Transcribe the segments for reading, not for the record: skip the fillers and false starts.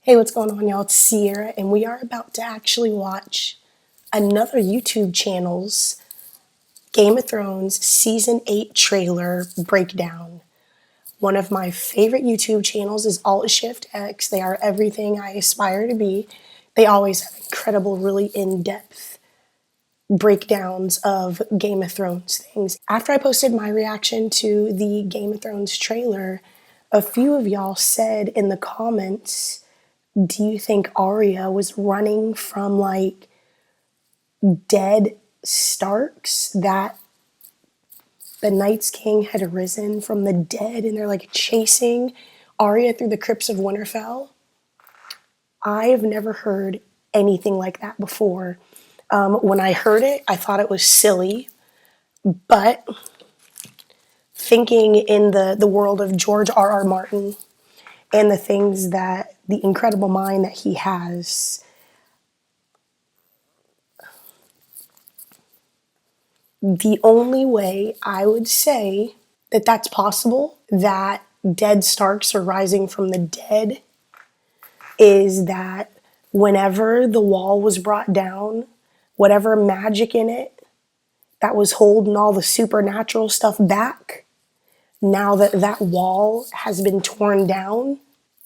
Hey, what's going on, y'all? It's Sierra, and we are about to actually watch another YouTube channel's Game of Thrones Season 8 trailer breakdown. One of my favorite YouTube channels is Alt Shift X. They are everything I aspire to be. They always have incredible, really in-depth breakdowns of Game of Thrones things. After I posted my reaction to the Game of Thrones trailer, a few of y'all said in the comments, do you think Arya was running from like dead Starks, that the Night's King had arisen from the dead and they're like chasing Arya through the crypts of Winterfell? I have never heard anything like that before. When I heard it, I thought it was silly, but thinking in the world of George R.R. Martin and the things that the incredible mind that he has, the only way I would say that that's possible, that dead Starks are rising from the dead, is that whenever the wall was brought down, whatever magic in it that was holding all the supernatural stuff back, now that that wall has been torn down,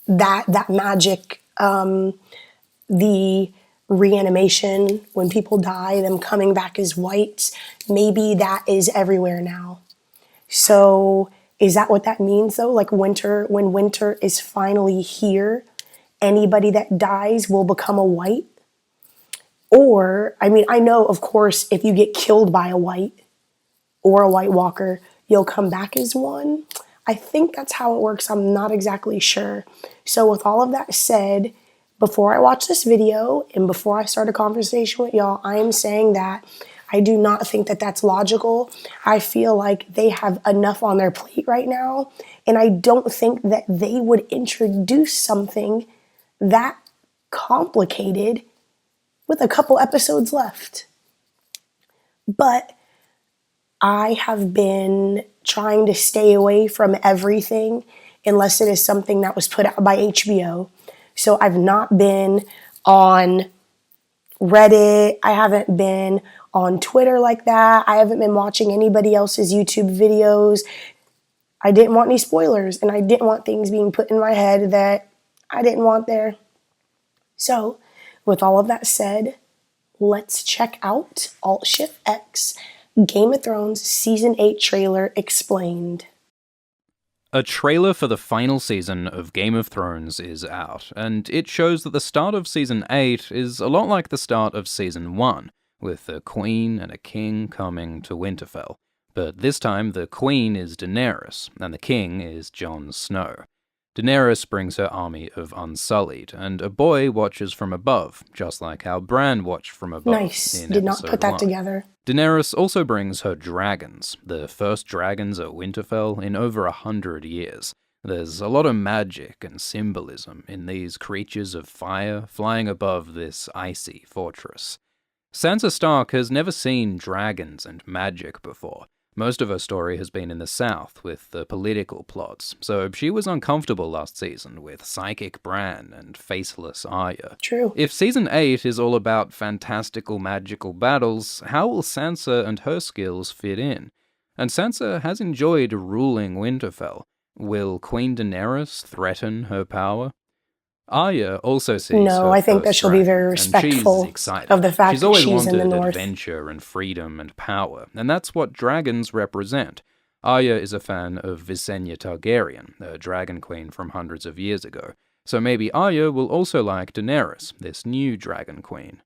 that magic, the reanimation, when people die, them coming back as whites, maybe that is everywhere now. So is that what that means though? Like when winter is finally here, anybody that dies will become a white? Or, I mean, I know, of course, if you get killed by a white or a White Walker, you'll come back as one. I think that's how it works. I'm not exactly sure. So with all of that said, before I watch this video and before I start a conversation with y'all, I am saying that I do not think that that's logical. I feel like they have enough on their plate right now, and I don't think that they would introduce something that complicated with a couple episodes left. But I have been trying to stay away from everything unless it is something that was put out by HBO. So I've not been on Reddit. I haven't been on Twitter like that. I haven't been watching anybody else's YouTube videos. I didn't want any spoilers, and I didn't want things being put in my head that I didn't want there. So with all of that said, let's check out Alt Shift X Game of Thrones Season 8 trailer explained. A trailer for the final season of Game of Thrones is out, and it shows that the start of Season 8 is a lot like the start of Season 1, with a queen and a king coming to Winterfell. But this time the queen is Daenerys, and the king is Jon Snow. Daenerys brings her army of Unsullied, and a boy watches from above, just like how Bran watched from above. Nice. In Did not episode put that 1. together. Daenerys also brings her dragons, the first dragons at Winterfell in over 100 years. There's a lot of magic and symbolism in these creatures of fire flying above this icy fortress. Sansa Stark has never seen dragons and magic before. Most of her story has been in the south with the political plots, so she was uncomfortable last season with psychic Bran and faceless Arya. True. If Season 8 is all about fantastical magical battles, how will Sansa and her skills fit in? And Sansa has enjoyed ruling Winterfell. Will Queen Daenerys threaten her power? Arya also sees No, her I think first that she'll be very dragon, respectful and she's excited. of the fact She's that always she's in the wanted north. adventure and freedom and power, and that's what dragons represent. Arya is a fan of Visenya Targaryen, a dragon queen from hundreds of years ago, so maybe Arya will also like Daenerys, this new dragon queen.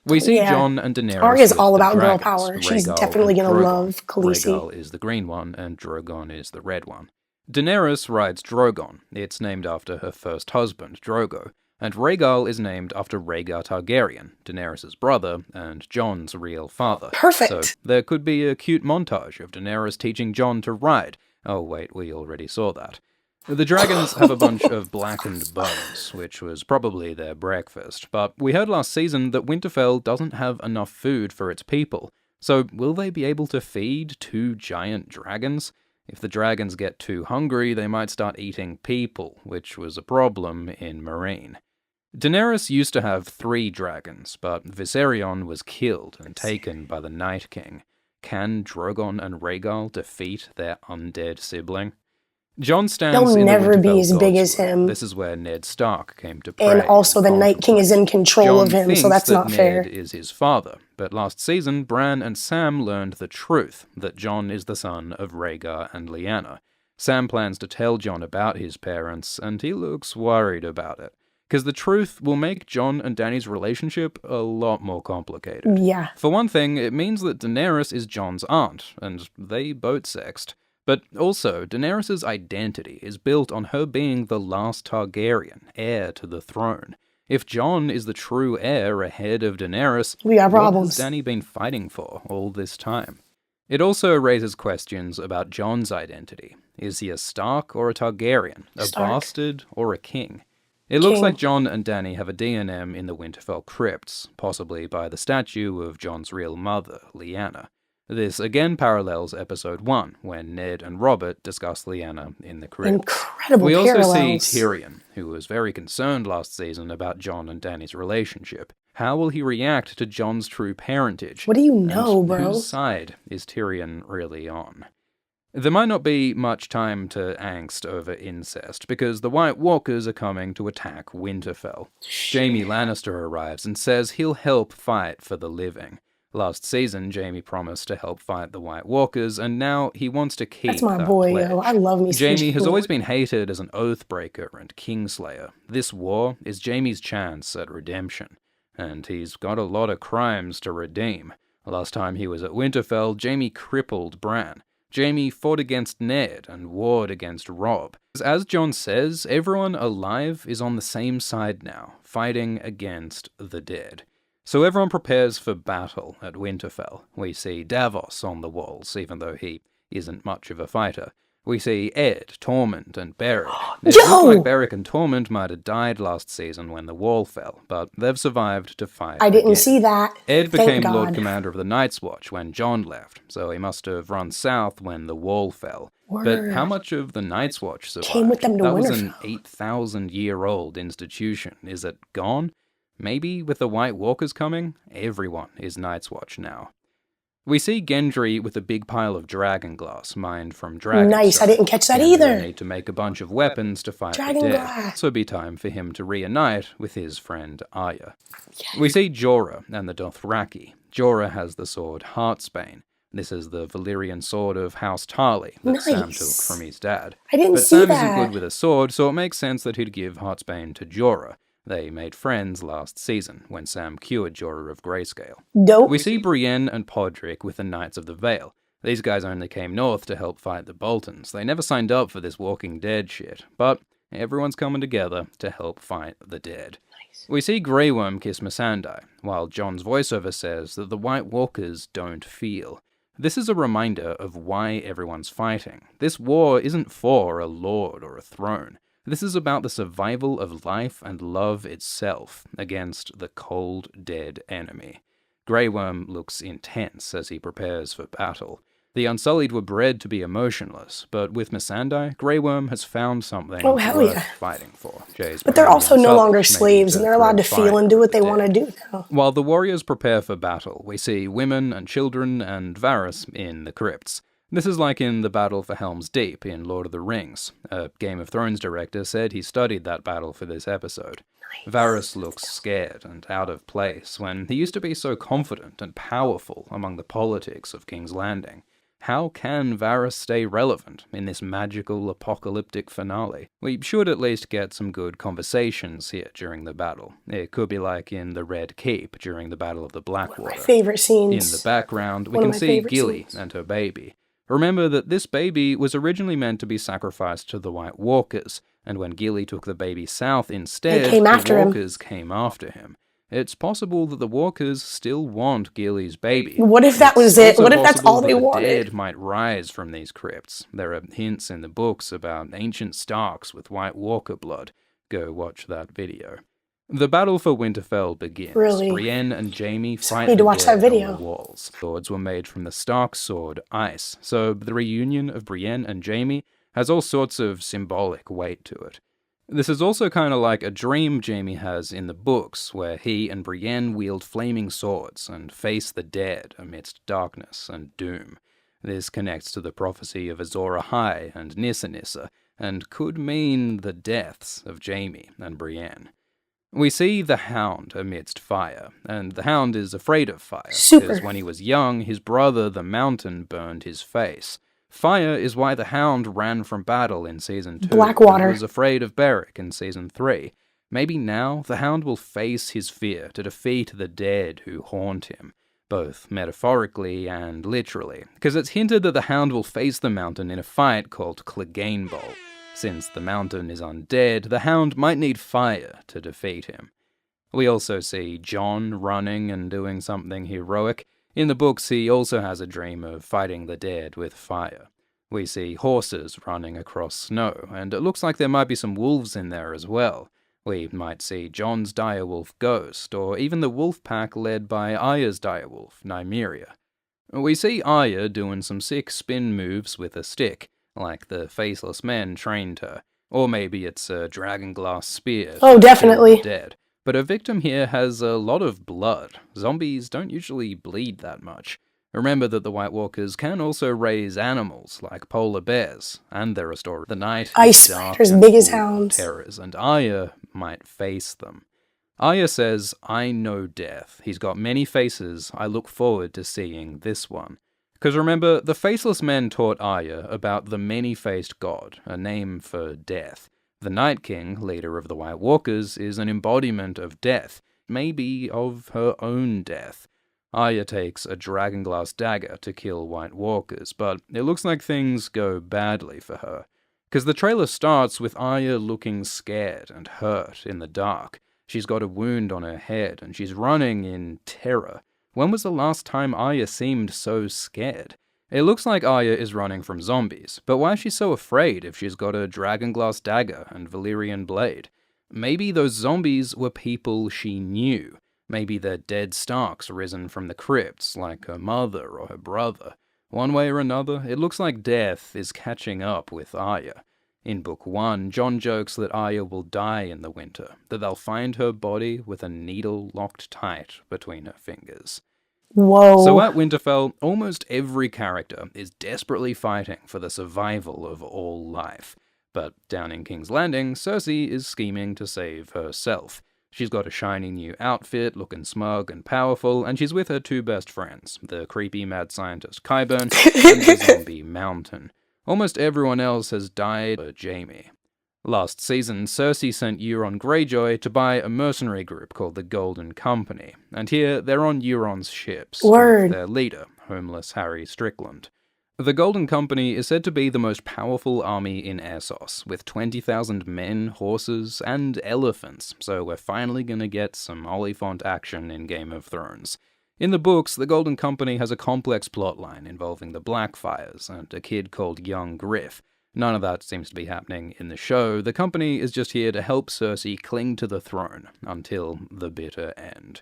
We see Jon and Daenerys Arya's with all the about girl dragons, power. She's Rhaegal definitely and gonna Drogon. love Khaleesi. Rhaegal is the green one, and Drogon is the red one. Daenerys rides Drogon. It's named after her first husband, Drogo. And Rhaegal is named after Rhaegar Targaryen, Daenerys' brother and Jon's real father. Perfect! So there could be a cute montage of Daenerys teaching Jon to ride. Oh wait, we already saw that. The dragons have a bunch of blackened bones, which was probably their breakfast, but we heard last season that Winterfell doesn't have enough food for its people. So will they be able to feed 2 giant dragons? If the dragons get too hungry, they might start eating people, which was a problem in Meereen. Daenerys used to have 3 dragons, but Viserion was killed and taken by the Night King. Can Drogon and Rhaegal defeat their undead sibling? Jon stands They'll in never the be Winterfell as big as Godswood. him. This is where Ned Stark came to pray. And also the Night King is in control Jon of him, thinks so that's that not Ned fair. is his father, but last season Bran and Sam learned the truth, that Jon is the son of Rhaegar and Lyanna. Sam plans to tell Jon about his parents, and he looks worried about it, because the truth will make Jon and Dany's relationship a lot more complicated. Yeah. For one thing, it means that Daenerys is Jon's aunt, and they boat sexed. But also, Daenerys' identity is built on her being the last Targaryen, heir to the throne. If Jon is the true heir ahead of Daenerys, We got problems. what has Dany been fighting for all this time? It also raises questions about Jon's identity. Is he a Stark or a Targaryen? A Stark. bastard or a king? It looks King. like Jon and Dany have a D&M in the Winterfell crypts, possibly by the statue of Jon's real mother, Lyanna. This again parallels episode 1, when Ned and Robert discuss Lyanna in the crypt. Incredible We also parallels. see Tyrion, who was very concerned last season about Jon and Dany's relationship. How will he react to Jon's true parentage? What do you know, And bro? whose side is Tyrion really on? There might not be much time to angst over incest, because the White Walkers are coming to attack Winterfell. Jaime Lannister arrives and says he'll help fight for the living. Last season, Jaime promised to help fight the White Walkers, and now he wants to keep That's my that boy, pledge. yo. I love me some Jaime has Jaime. always been hated as an oathbreaker and kingslayer. This war is Jaime's chance at redemption, and he's got a lot of crimes to redeem. Last time he was at Winterfell, Jaime crippled Bran. Jaime fought against Ned and warred against Robb. As Jon says, everyone alive is on the same side now, fighting against the dead. So everyone prepares for battle at Winterfell. We see Davos on the walls, even though he isn't much of a fighter. We see Ed, Tormund, and Beric. It Yo! looks like Beric and Tormund might have died last season when the wall fell, but they've survived to fight I didn't again. see that. Ed Thank became Lord God. Commander of the Night's Watch when Jon left, so he must have run south when the wall fell. But Word. how much of the Night's Watch survived? Came with them to that was an Winterfell. 8,000-year-old institution. Is it gone? Maybe with the White Walkers coming, everyone is Night's Watch now. We see Gendry with a big pile of dragon glass mined from dragon Nice, I stone. didn't catch that Gendry either. will need to make a bunch of weapons to fight Dragon the dead, glass. so it'll be time for him to reunite with his friend Arya. We see Jorah and the Dothraki. Jorah has the sword Heartsbane. This is the Valyrian sword of House Tarly that Sam took Nice. from his dad. I didn't But see Sam that. isn't good with a sword, so it makes sense that he'd give Heartsbane to Jorah. They made friends last season, when Sam cured Jorah of Grayscale. Dope. We see Brienne and Podrick with the Knights of the Vale. These guys only came north to help fight the Boltons. They never signed up for this Walking Dead shit, but everyone's coming together to help fight the dead. Nice. We see Grey Worm kiss Missandei, while Jon's voiceover says that the White Walkers don't feel. This is a reminder of why everyone's fighting. This war isn't for a lord or a throne. This is about the survival of life and love itself against the cold, dead enemy. Grey Worm looks intense as he prepares for battle. The Unsullied were bred to be emotionless, but with Missandei, Grey Worm has found something Oh, hell worth yeah. fighting for. Jay's But they're behind also the no Unsullied, longer maybe slaves, and they're allowed to throw feel fire and do at what they the want to dead. do now. While the warriors prepare for battle, we see women and children and Varys in the crypts. This is like in the battle for Helm's Deep in Lord of the Rings. A Game of Thrones director said he studied that battle for this episode. Varys looks scared and out of place when he used to be so confident and powerful among the politics of King's Landing. How can Varys stay relevant in this magical apocalyptic finale? We should at least get some good conversations here during the battle. It could be like in the Red Keep during the Battle of the Blackwater. My favorite In scenes. the background, we One of can my see favorite Gilly scenes. and her baby. Remember that this baby was originally meant to be sacrificed to the White Walkers, and when Gilly took the baby south instead, came the after him. Walkers came after him. It's possible that the Walkers still want Gilly's baby. What if that was It's it? What also if that's possible all that they the wanted? dead might rise from these crypts. There are hints in the books about ancient Starks with White Walker blood. Go watch that video. The battle for Winterfell begins. Really? Brienne and Jaime fight need to the watch dead that video. on the walls. Swords were made from the Stark sword, Ice, so the reunion of Brienne and Jaime has all sorts of symbolic weight to it. This is also kind of like a dream Jaime has in the books, where he and Brienne wield flaming swords and face the dead amidst darkness and doom. This connects to the prophecy of Azor Ahai and Nissa Nissa, and could mean the deaths of Jaime and Brienne. We see the Hound amidst fire, and the Hound is afraid of fire, because when he was young, his brother the Mountain burned his face. Fire is why the Hound ran from battle in Season 2, Blackwater. and was afraid of Beric in Season 3. Maybe now the Hound will face his fear to defeat the dead who haunt him, both metaphorically and literally, because it's hinted that the Hound will face the Mountain in a fight called Clegane Bowl. Since the Mountain is undead, the Hound might need fire to defeat him. We also see Jon running and doing something heroic. In the books, he also has a dream of fighting the dead with fire. We see horses running across snow, and it looks like there might be some wolves in there as well. We might see Jon's direwolf Ghost, or even the wolf pack led by Arya's direwolf, Nymeria. We see Arya doing some sick spin moves with a stick, like the Faceless Men trained her. Or maybe it's a dragonglass spear. Oh, definitely. Dead. But her victim here has a lot of blood. Zombies don't usually bleed that much. Remember that the White Walkers can also raise animals, like polar bears, and they're restored. The night ice is dark spiders, and big as full of hounds. terrors, and Arya might face them. Arya says, "I know death. He's got many faces. I look forward to seeing this one." Because remember, the Faceless Men taught Arya about the many-faced god, a name for death. The Night King, leader of the White Walkers, is an embodiment of death, maybe of her own death. Arya takes a dragonglass dagger to kill White Walkers, but it looks like things go badly for her. Because the trailer starts with Arya looking scared and hurt in the dark. She's got a wound on her head, and she's running in terror. When was the last time Arya seemed so scared? It looks like Arya is running from zombies, but why is she so afraid if she's got a dragonglass dagger and Valyrian blade? Maybe those zombies were people she knew. Maybe they're dead Starks risen from the crypts, like her mother or her brother. One way or another, it looks like death is catching up with Arya. In Book 1, Jon jokes that Arya will die in the winter, that they'll find her body with a needle locked tight between her fingers. Whoa. So at Winterfell, almost every character is desperately fighting for the survival of all life. But down in King's Landing, Cersei is scheming to save herself. She's got a shiny new outfit, looking smug and powerful, and she's with her two best friends, the creepy mad scientist Qyburn and the zombie Mountain. Almost everyone else has died but Jaime. Last season, Cersei sent Euron Greyjoy to buy a mercenary group called the Golden Company, and here they're on Euron's ships with their leader, homeless Harry Strickland. The Golden Company is said to be the most powerful army in Essos, with 20,000 men, horses, and elephants, so we're finally gonna get some Oliphant action in Game of Thrones. In the books, the Golden Company has a complex plotline involving the Blackfires and a kid called Young Griff. None of that seems to be happening in the show. The company is just here to help Cersei cling to the throne until the bitter end.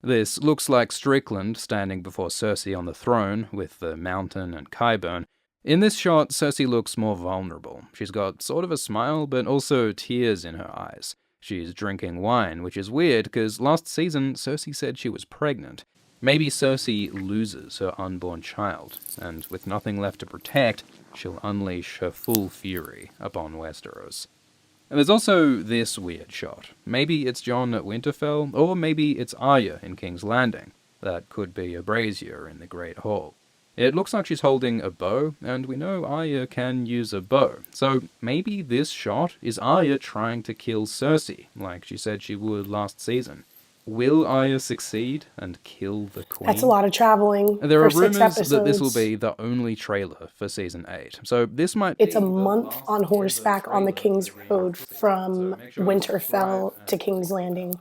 This looks like Strickland standing before Cersei on the throne with the Mountain and Qyburn. In this shot, Cersei looks more vulnerable. She's got sort of a smile, but also tears in her eyes. She's drinking wine, which is weird because last season Cersei said she was pregnant. Maybe Cersei loses her unborn child, and with nothing left to protect, she'll unleash her full fury upon Westeros. And there's also this weird shot. Maybe it's Jon at Winterfell, or maybe it's Arya in King's Landing. That could be a brazier in the Great Hall. It looks like she's holding a bow, and we know Arya can use a bow. So maybe this shot is Arya trying to kill Cersei, like she said she would last season. Will Arya succeed and kill the Queen? That's a lot of traveling. There are for 6 rumors episodes. that this will be the only trailer for Season 8. So this might It's be a month on horseback on the King's Road from Winterfell to King's Landing.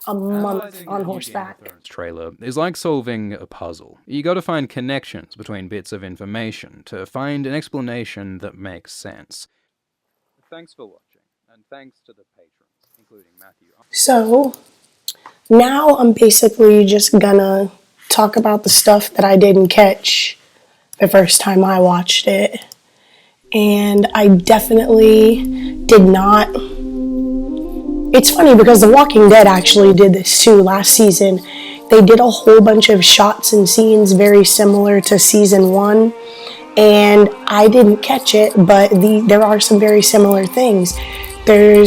A month on horseback. Trailer is like solving a puzzle. You gotta find connections between bits of information to find an explanation that makes sense. Thanks for watching, and thanks to the patrons, including Matthew. So, now I'm basically just gonna talk about the stuff that I didn't catch the first time I watched it. And I definitely did not It's funny because The Walking Dead actually did this too last season. They did a whole bunch of shots and scenes very similar to season 1, and I didn't catch it, but there are some very similar things. I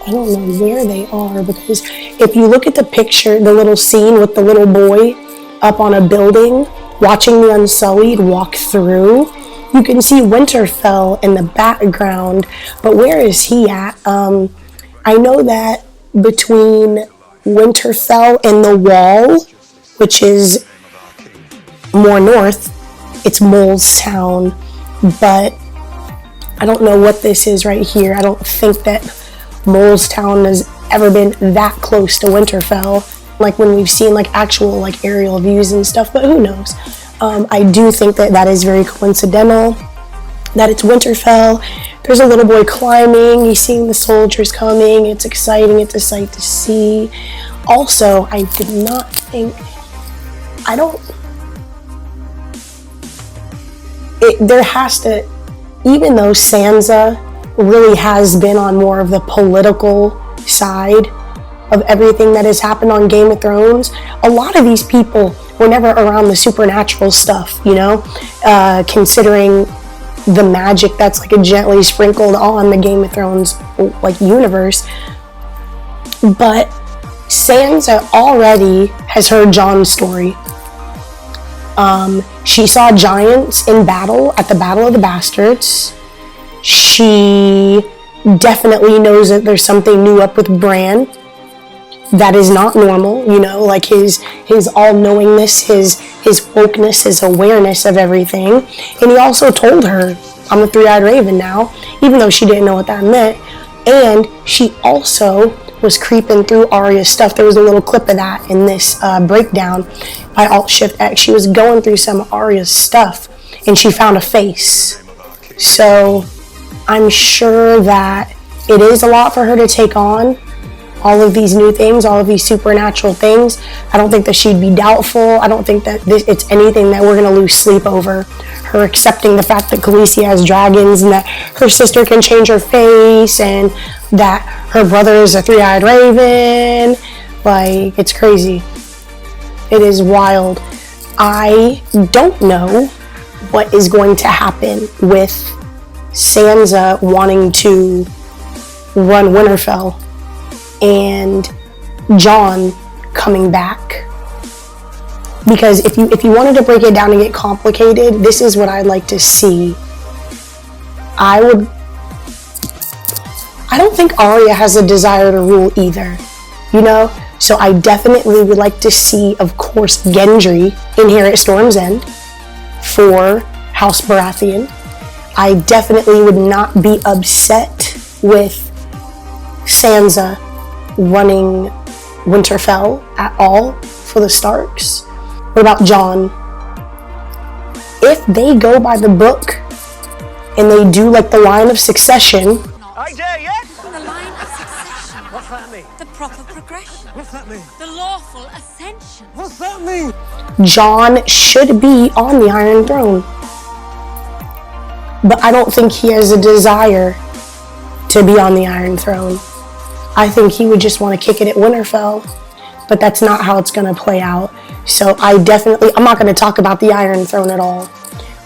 don't know where they are, because if you look at the picture, the little scene with the little boy up on a building watching the Unsullied walk through, you can see Winterfell in the background, but where is he at? I know that between Winterfell and the Wall, which is more north, it's Mole's Town, but I don't know what this is right here. I don't think that Mole's Town has ever been that close to Winterfell, like when we've seen like actual like aerial views and stuff, but who knows. I do think that is very coincidental that it's Winterfell. There's a little boy climbing, he's seeing the soldiers coming, it's exciting, it's a sight to see. Also, I did not think, there has to, even though Sansa really has been on more of the political side of everything that has happened on Game of Thrones, a lot of these people were never around the supernatural stuff, you know, considering the magic that's like gently sprinkled on the Game of Thrones like universe. But Sansa already has heard Jon's story. She saw giants in battle at the Battle of the Bastards. She definitely knows that there's something new up with Bran that is not normal, you know, like his all-knowingness, his wokeness, his awareness of everything. And he also told her, I'm a three-eyed raven now, even though she didn't know what that meant. And she also was creeping through Arya's stuff. There was a little clip of that in this breakdown by Alt-Shift-X. She was going through some of Arya's stuff, and she found a face. So I'm sure that it is a lot for her to take on, all of these new things, all of these supernatural things. I don't think that she'd be doubtful. I don't think that it's anything that we're going to lose sleep over. Her accepting the fact that Khaleesi has dragons and that her sister can change her face and that her brother is a three-eyed raven. Like, it's crazy. It is wild. I don't know what is going to happen with Sansa wanting to run Winterfell and Jon coming back, because if you wanted to break it down and get complicated, this is what I'd like to see. I don't think Arya has a desire to rule either, you know, so I definitely would like to see, of course, Gendry inherit Storm's End for House Baratheon. I definitely would not be upset with Sansa running Winterfell at all for the Starks. What about Jon? If they go by the book and they do like the line of succession. I dare, yes? The line of succession. What's that mean? The proper progression. What's that mean? The lawful ascension. What's that mean? Jon should be on the Iron Throne. But I don't think he has a desire to be on the Iron Throne. I think he would just want to kick it at Winterfell, but that's not how it's going to play out. So I'm not going to talk about the Iron Throne at all.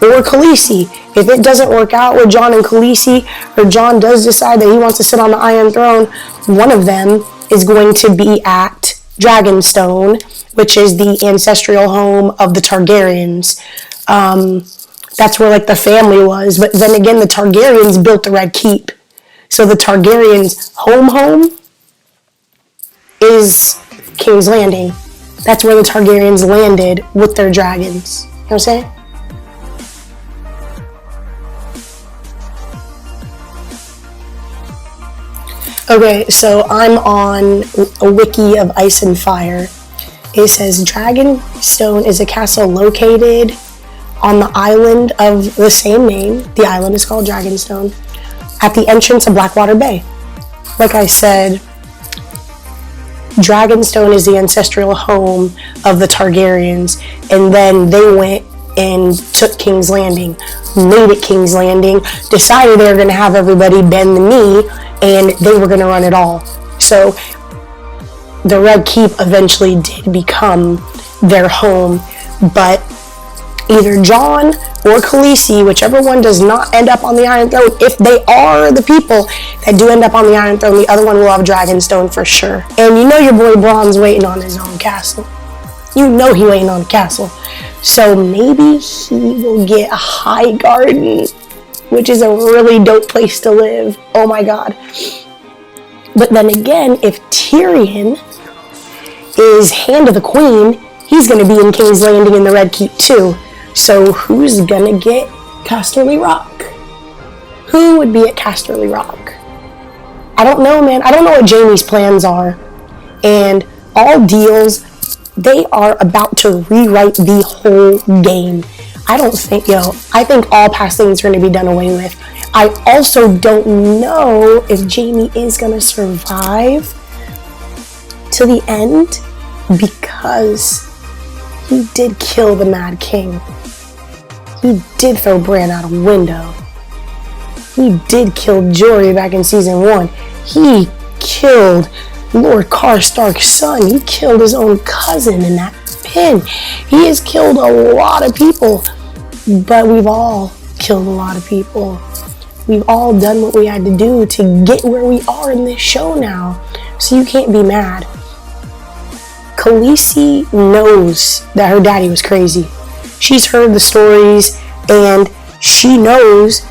Or Khaleesi. If it doesn't work out with Jon and Khaleesi, or Jon does decide that he wants to sit on the Iron Throne, one of them is going to be at Dragonstone, which is the ancestral home of the Targaryens. That's where like the family was. But then again, the Targaryens built the Red Keep. So the Targaryens' home is King's Landing. That's where the Targaryens landed with their dragons. You know what I'm saying? Okay, so I'm on a wiki of Ice and Fire. It says Dragonstone is a castle located on the island of the same name. The island is called Dragonstone, at the entrance of Blackwater Bay. Like I said, Dragonstone is the ancestral home of the Targaryens, and then they went and took King's Landing, made it King's Landing, decided they were going to have everybody bend the knee and they were going to run it all. So the Red Keep eventually did become their home, but either Jon or Khaleesi, whichever one does not end up on the Iron Throne, if they are the people that do end up on the Iron Throne, the other one will have Dragonstone for sure. And you know your boy Bronn's waiting on his own castle. You know he waiting on a castle. So maybe he will get a High Garden, which is a really dope place to live. Oh my god. But then again, if Tyrion is Hand of the Queen, he's going to be in King's Landing in the Red Keep too. So who's going to get Casterly Rock? Who would be at Casterly Rock? I don't know, man. I don't know what Jaime's plans are. And all deals, they are about to rewrite the whole game. I think all past things are going to be done away with. I also don't know if Jaime is going to survive to the end, because he did kill the Mad King. He did throw Bran out a window. He did kill Jory back in season 1. He killed Lord Karstark's son. He killed his own cousin in that pen. He has killed a lot of people, but we've all killed a lot of people. We've all done what we had to do to get where we are in this show now. So you can't be mad. Khaleesi knows that her daddy was crazy. She's heard the stories, and she knows.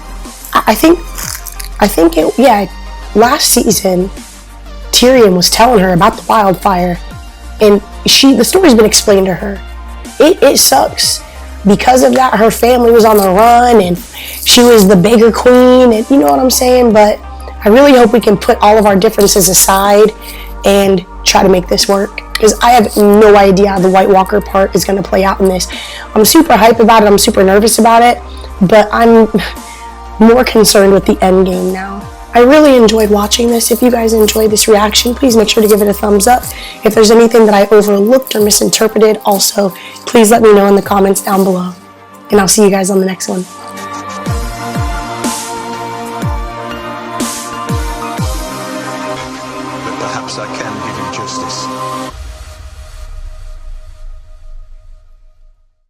Last season, Tyrion was telling her about the wildfire, and the story's been explained to her. It sucks. Because of that, her family was on the run, and she was the bigger queen, and you know what I'm saying? But I really hope we can put all of our differences aside and try to make this work, because I have no idea how the White Walker part is going to play out in this. I'm super hyped about it. I'm super nervous about it, but I'm more concerned with the end game now. I really enjoyed watching this. If you guys enjoyed this reaction, please make sure to give it a thumbs up. If there's anything that I overlooked or misinterpreted, also, please let me know in the comments down below. And I'll see you guys on the next one. But perhaps I can give you justice.